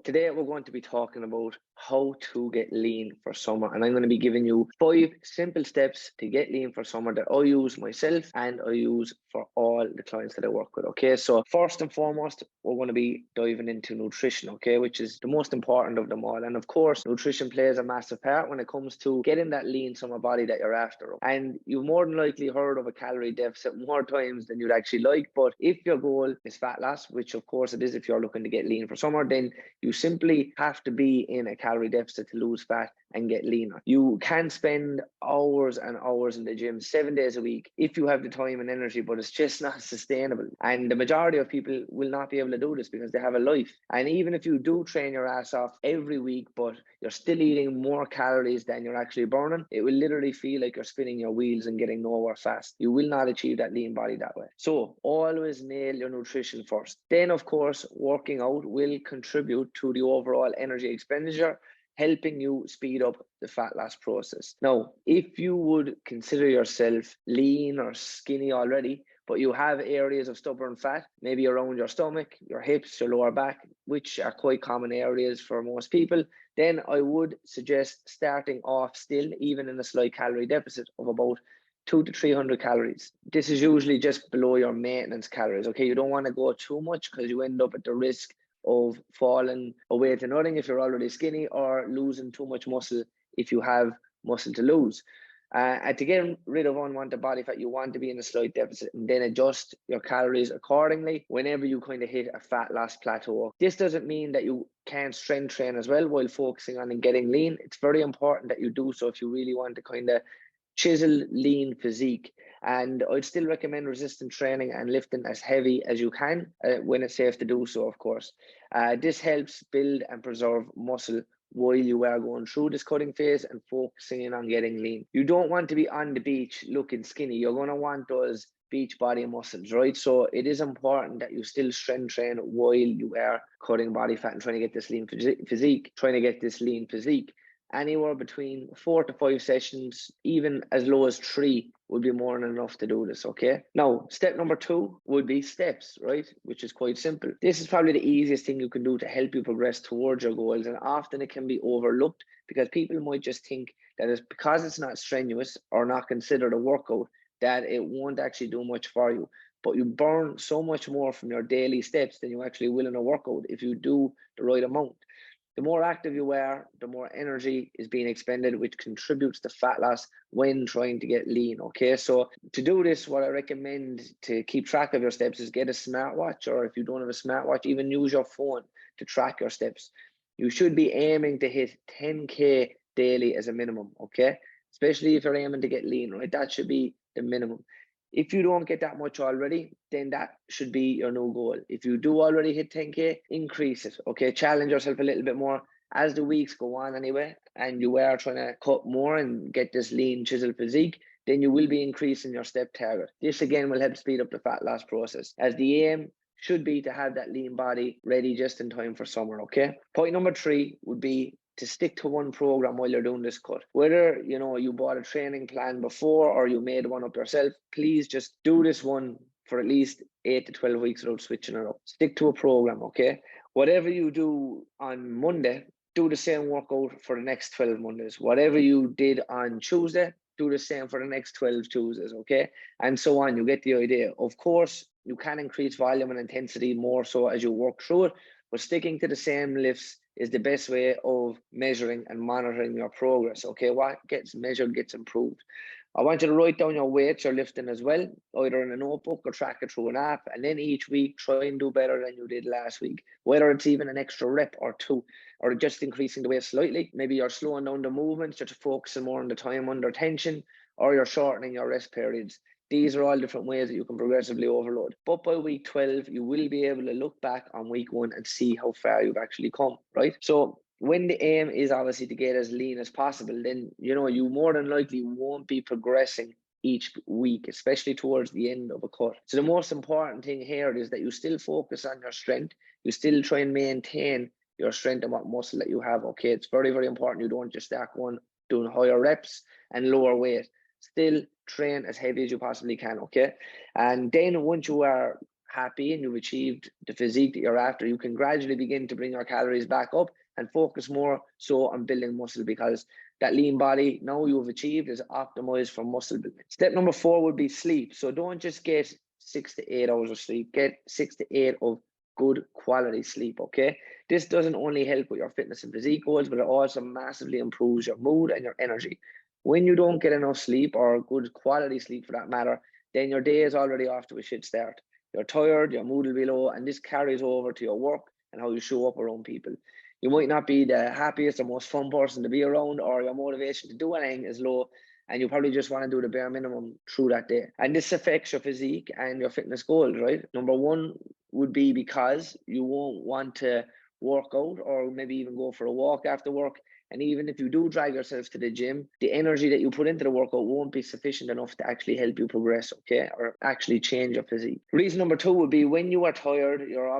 Today we're going to be talking about how to get lean for summer, and I'm going to be giving you 5 simple steps to get lean for summer that I use myself and I use for all the clients that I work with. Okay, so first and foremost, we're going to be diving into nutrition, okay, which is the most important of them all. And of course, nutrition plays a massive part when it comes to getting that lean summer body that you're after. And you've more than likely heard of a calorie deficit more times than you'd actually like. But if your goal is fat loss, which of course it is if you're looking to get lean for summer, then you simply have to be in a calorie deficit to lose fat and get leaner. You can spend hours and hours in the gym 7 days a week if you have the time and energy, but it's just not sustainable. And the majority of people will not be able to do this because they have a life. And even if you do train your ass off every week, but you're still eating more calories than you're actually burning, it will literally feel like you're spinning your wheels and getting nowhere fast. You will not achieve that lean body that way. So always nail your nutrition first. Then, of course, working out will contribute to the overall energy expenditure, helping you speed up the fat loss process. Now, if you would consider yourself lean or skinny already, but you have areas of stubborn fat, maybe around your stomach, your hips, your lower back, which are quite common areas for most people, then I would suggest starting off still, even in a slight calorie deficit of about 200 to 300 calories. This is usually just below your maintenance calories. Okay, you don't want to go too much because you end up at the risk of falling away to nothing if you're already skinny, or losing too much muscle if you have muscle to lose. And to get rid of unwanted body fat, you want to be in a slight deficit and then adjust your calories accordingly whenever you kind of hit a fat loss plateau. This doesn't mean that you can't strength train as well while focusing on and getting lean. It's very important that you do so if you really want to kind of chisel lean physique. And I'd still recommend resistance training and lifting as heavy as you can when it's safe to do so, of course. This helps build and preserve muscle while you are going through this cutting phase and focusing in on getting lean. You don't want to be on the beach looking skinny. You're going to want those beach body muscles, right? So it is important that you still strength train while you are cutting body fat and trying to get this lean physique. Anywhere between 4 to 5 sessions, even as low as 3, would be more than enough to do this, okay? Now, step number 2 would be steps, right? Which is quite simple. This is probably the easiest thing you can do to help you progress towards your goals, and often it can be overlooked because people might just think that it's because it's not strenuous or not considered a workout that it won't actually do much for you. But you burn so much more from your daily steps than you actually will in a workout if you do the right amount. The more active you are, the more energy is being expended, which contributes to fat loss when trying to get lean. Okay, so to do this, what I recommend to keep track of your steps is get a smartwatch, or if you don't have a smartwatch, even use your phone to track your steps. You should be aiming to hit 10K daily as a minimum, okay? Especially if you're aiming to get lean, right? That should be the minimum. If you don't get that much already, then that should be your new goal. If you do already hit 10K, increase it. Okay, challenge yourself a little bit more as the weeks go on anyway, and you are trying to cut more and get this lean chisel physique, then you will be increasing your step target. This again will help speed up the fat loss process, as the aim should be to have that lean body ready just in time for summer. Okay, point number 3 would be to stick to one program while you're doing this cut. Whether you bought a training plan before or you made one up yourself, please just do this one for at least 8 to 12 weeks without switching it up. Stick to a program, okay? Whatever you do on Monday, do the same workout for the next 12 Mondays. Whatever you did on Tuesday, do the same for the next 12 Tuesdays, okay? And so on. You get the idea. Of course, you can increase volume and intensity more so as you work through it, but sticking to the same lifts is the best way of measuring and monitoring your progress. Okay, what gets measured gets improved. I want you to write down your weights you're lifting as well, either in a notebook or track it through an app, and then each week try and do better than you did last week, whether it's even an extra rep or 2, or just increasing the weight slightly. Maybe you're slowing down the movements, you're focusing more on the time under tension, or you're shortening your rest periods. These are all different ways that you can progressively overload. But by week 12, you will be able to look back on week 1 and see how far you've actually come, right? So when the aim is obviously to get as lean as possible, then, you more than likely won't be progressing each week, especially towards the end of a cut. So the most important thing here is that you still focus on your strength. You still try and maintain your strength and what muscle that you have, okay? It's very, very important you don't just start doing higher reps and lower weight. Still train as heavy as you possibly can, okay? And then once you are happy and you've achieved the physique that you're after, you can gradually begin to bring your calories back up and focus more so on building muscle, because that lean body now you've achieved is optimized for muscle building. Step number 4 would be sleep. So don't just get 6 to 8 hours of sleep, get 6 to 8 of good quality sleep, okay? This doesn't only help with your fitness and physique goals, but it also massively improves your mood and your energy. When you don't get enough sleep, or good quality sleep for that matter, then your day is already off to a shit start. You're tired, your mood will be low, and this carries over to your work and how you show up around people. You might not be the happiest or most fun person to be around, or your motivation to do anything is low, and you probably just want to do the bare minimum through that day. And this affects your physique and your fitness goals, right? Number 1 would be because you won't want to work out or maybe even go for a walk after work. And even if you do drag yourself to the gym, the energy that you put into the workout won't be sufficient enough to actually help you progress, okay? Or actually change your physique. Reason number 2 would be when you are tired, your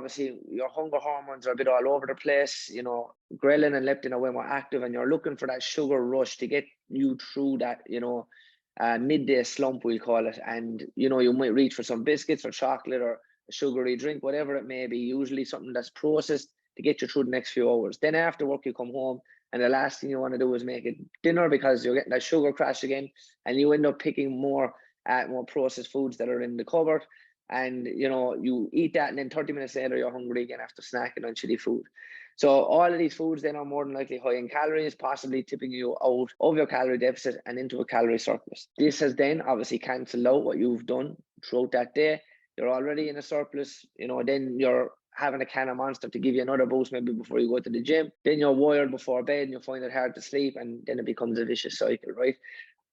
hunger hormones are a bit all over the place. You know, ghrelin and leptin are way more active, and you're looking for that sugar rush to get you through that, midday slump, we'll call it. And, you might reach for some biscuits or chocolate or a sugary drink, whatever it may be, usually something that's processed to get you through the next few hours. Then after work, you come home, and the last thing you want to do is make it dinner, because you're getting that sugar crash again, and you end up picking more processed foods that are in the cupboard. And, you eat that, and then 30 minutes later, you're hungry again after snacking on shitty food. So all of these foods then are more than likely high in calories, possibly tipping you out of your calorie deficit and into a calorie surplus. This has then obviously cancelled out what you've done throughout that day. You're already in a surplus, then you're having a can of Monster to give you another boost maybe before you go to the gym. Then you're wired before bed and you find it hard to sleep, and then it becomes a vicious cycle, right?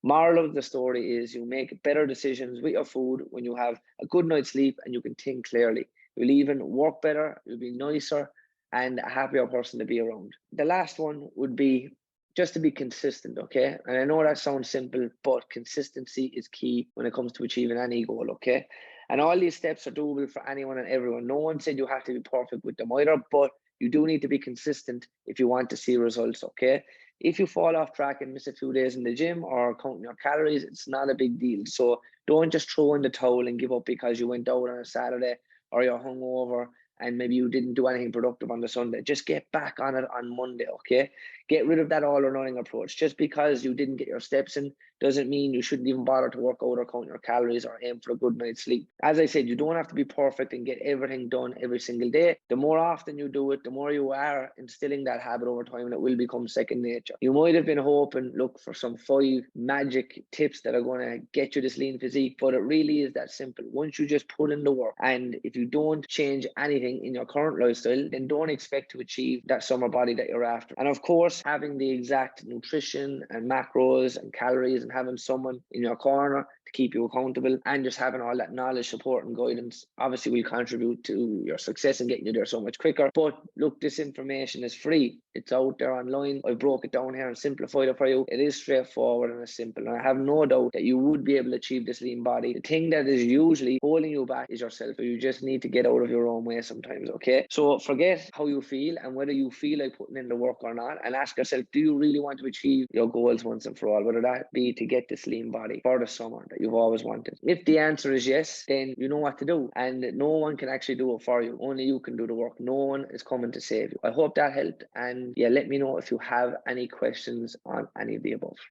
Moral of the story is you make better decisions with your food when you have a good night's sleep and you can think clearly. You'll even work better, you'll be nicer, and a happier person to be around. The last one would be just to be consistent, okay? And I know that sounds simple, but consistency is key when it comes to achieving any goal, okay? And all these steps are doable for anyone and everyone. No one said you have to be perfect with them either, but you do need to be consistent if you want to see results, okay? If you fall off track and miss a few days in the gym or counting your calories, it's not a big deal. So don't just throw in the towel and give up because you went out on a Saturday or you're hungover and maybe you didn't do anything productive on the Sunday. Just get back on it on Monday, okay? Get rid of that all or nothing approach. Just because you didn't get your steps in doesn't mean you shouldn't even bother to work out or count your calories or aim for a good night's sleep. As I said, you don't have to be perfect and get everything done every single day. The more often you do it, the more you are instilling that habit over time, and it will become second nature. You might have been hoping, look, for some 5 magic tips that are going to get you this lean physique, but it really is that simple. Once you just put in the work, and if you don't change anything in your current lifestyle, then don't expect to achieve that summer body that you're after. And of course, having the exact nutrition and macros and calories and having someone in your corner to keep you accountable, and just having all that knowledge, support and guidance obviously will contribute to your success and getting you there so much quicker. But look, this information is free. It's out there online. I broke it down here and simplified it for you. It is straightforward and it's simple, and I have no doubt that you would be able to achieve this lean body. The thing that is usually holding you back is yourself. You just need to get out of your own way sometimes, okay? So forget how you feel and whether you feel like putting in the work or not, and ask yourself, do you really want to achieve your goals once and for all, whether that be to get this lean body for the summer that you've always wanted? If the answer is yes, then you know what to do, and no one can actually do it for you. Only you can do the work. No one is coming to save you. I hope that helped, and yeah, let me know if you have any questions on any of the above.